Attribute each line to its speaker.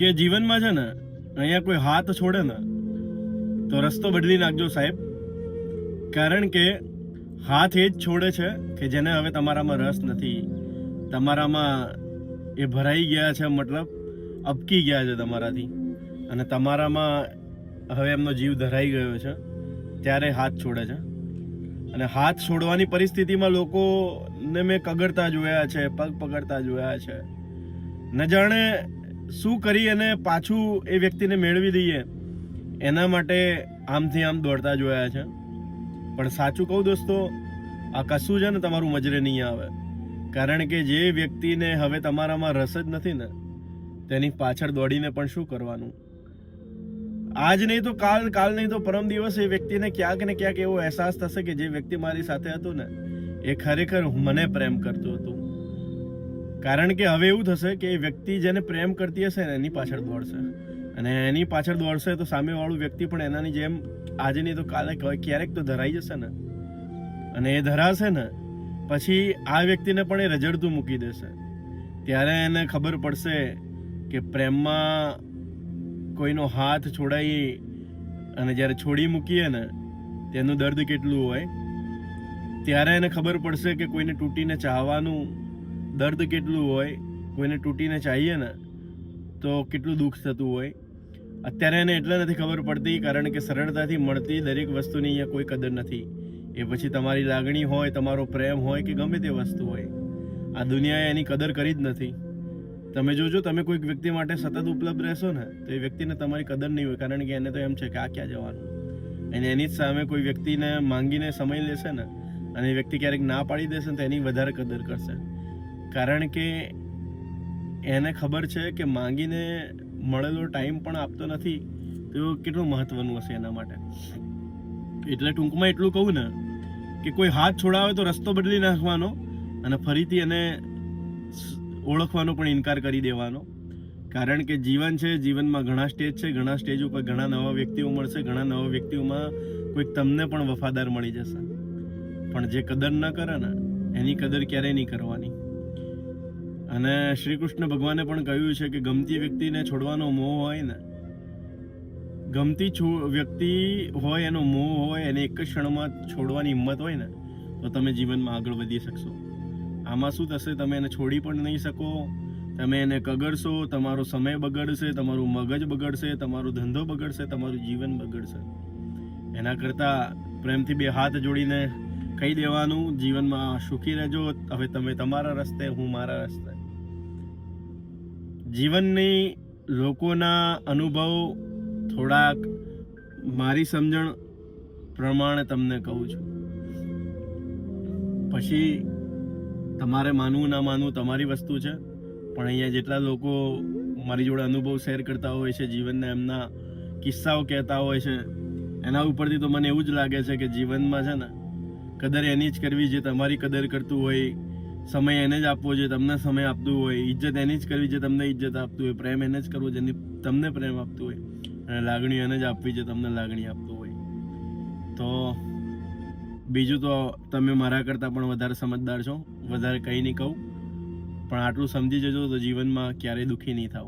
Speaker 1: કે જીવનમાં છે ને અહીંયા કોઈ હાથ છોડે ને તો રસ્તો બદલી નાખજો સાહેબ, કારણ કે હાથ એ જ છોડે છે કે જેને હવે તમારામાં રસ નથી, તમારામાં એ ભરાઈ ગયા છે, મતલબ અપકી ગયા છે તમારાથી, અને તમારામાં હવે એમનો જીવ ધરાઈ ગયો છે, ત્યારે હાથ છોડે છે. અને હાથ છોડવાની પરિસ્થિતિમાં લોકોને મેં કગરતા જોયા છે, પગ પકડતા જોયા છે, ન જાણે શું કરી અને પાછું એ વ્યક્તિને મેળવી દઈએ એના માટે આમથી આમ દોડતા જોયા છે. પણ સાચું કહું દોસ્તો, આ કશું છે ને તમારું મજરે નહીં આવે, કારણ કે જે વ્યક્તિને હવે તમારામાં રસ જ નથી ને તેની પાછળ દોડીને પણ શું કરવાનું. આજ નહીં તો કાલ, કાલ નહીં તો પરમ દિવસ એ વ્યક્તિને ક્યાંક ને ક્યાંક એવો અહેસાસ થશે કે જે વ્યક્તિ મારી સાથે હતું ને એ ખરેખર મને પ્રેમ કરતું હતું. કારણ કે હવે એવું થશે કે એ વ્યક્તિ જેને પ્રેમ કરતી હશે ને એની પાછળ દોડશે, અને એની પાછળ દોડશે તો સામેવાળું વ્યક્તિ પણ એનાની જેમ આજે નહીં તો કાલે ક્યારેક તો ધરાઈ જશે ને, અને એ ધરાશે ને પછી આ વ્યક્તિને પણ એ રજડતું મૂકી દેશે. ત્યારે એને ખબર પડશે કે પ્રેમમાં કોઈનો હાથ છોડાઈ અને જ્યારે છોડી મૂકીએ ને તેનું દર્દ કેટલું હોય, ત્યારે એને ખબર પડશે કે કોઈને તૂટીને ચાહવાનું દર્દ કેટલું હોય, કોઈને તૂટીને ચાહીએ ને તો કેટલું દુઃખ થતું હોય. અત્યારે એને એટલે નથી ખબર પડતી કારણ કે સરળતાથી મળતી દરેક વસ્તુની અહીંયા કોઈ કદર નથી. એ પછી તમારી લાગણી હોય, તમારો પ્રેમ હોય કે ગમે તે વસ્તુ હોય, આ દુનિયાએ એની કદર કરી જ નથી. તમે જોજો, તમે કોઈક વ્યક્તિ માટે સતત ઉપલબ્ધ રહેશો ને તો એ વ્યક્તિને તમારી કદર નહીં હોય, કારણ કે એને તો એમ છે કે આ ક્યાં જવાનું. અને એની જ સામે કોઈ વ્યક્તિને માંગીને સમય લેશે ને અને એ વ્યક્તિ ક્યારેક ના પાડી દેશે ને તો એની વધારે કદર કરશે, કારણ કે એને ખબર છે કે માંગીને મળેલો ટાઈમ પણ આપતો નથી તો કેટલું મહત્વનું હશે એના માટે. એટલે ટૂંકમાં એટલું કહું ને કે કોઈ હાથ છોડાવે તો રસ્તો બદલી નાખવાનો અને ફરીથી એને ઓળખવાનો પણ ઇનકાર કરી દેવાનો, કારણ કે જીવન છે, જીવનમાં ઘણા સ્ટેજ છે, ઘણા સ્ટેજ ઉપર ઘણા નવા વ્યક્તિઓ મળશે, ઘણા નવા વ્યક્તિઓમાં કોઈક તમને પણ વફાદાર મળી જશે, પણ જે કદર ન કરે ને એની કદર ક્યારેય નહીં કરવાની. અને શ્રી કૃષ્ણ ભગવાને પણ કહ્યું છે કે ગમતી વ્યક્તિને છોડવાનો મોહ હોય ને, ગમતી વ્યક્તિ હોય એનો મોહ હોય, એને એક જ ક્ષણમાં છોડવાની હિંમત હોય ને તો તમે જીવનમાં આગળ વધી શકશો. આમાં શું થશે, તમે એને છોડી પણ નહીં શકો, તમે એને કગરશો, તમારો સમય બગડશે, તમારું મગજ બગડશે, તમારો ધંધો બગડશે, તમારું જીવન બગડશે. એના કરતાં પ્રેમથી બે હાથ જોડીને કહી દેવાનું, જીવનમાં સુખી રહેજો, હવે તમે તમારા રસ્તે, હું મારા રસ્તે. જીવનની લોકોના અનુભવ થોડાક મારી સમજણ પ્રમાણે તમને કહું છું, પછી તમારે માનવું ના માનવું તમારી વસ્તુ છે. પણ અહીંયા જેટલા લોકો મારી જોડે અનુભવ શેર કરતા હોય છે, જીવનના એમના કિસ્સાઓ કહેતા હોય છે, એના ઉપરથી તો મને એવું જ લાગે છે કે જીવનમાં છે ને કદર એની જ કરવી જે તમારી કદર કરતું હોય, સમય એને જ આપવો જે તમને સમય આપતું હોય, ઇજ્જત એની જ કરવી જે તમને ઇજ્જત આપતું હોય, પ્રેમ એને જ કરવો જેની તમને પ્રેમ આપતું હોય, અને લાગણી એને જ આપવી જે તમને લાગણી આપતું હોય. તો બીજું તો તમે મારા કરતાં પણ વધારે સમજદાર છો, વધારે કંઈ નહીં કહું, પણ આટલું સમજી જજો તો જીવનમાં ક્યારેય દુઃખી નહીં થાવ.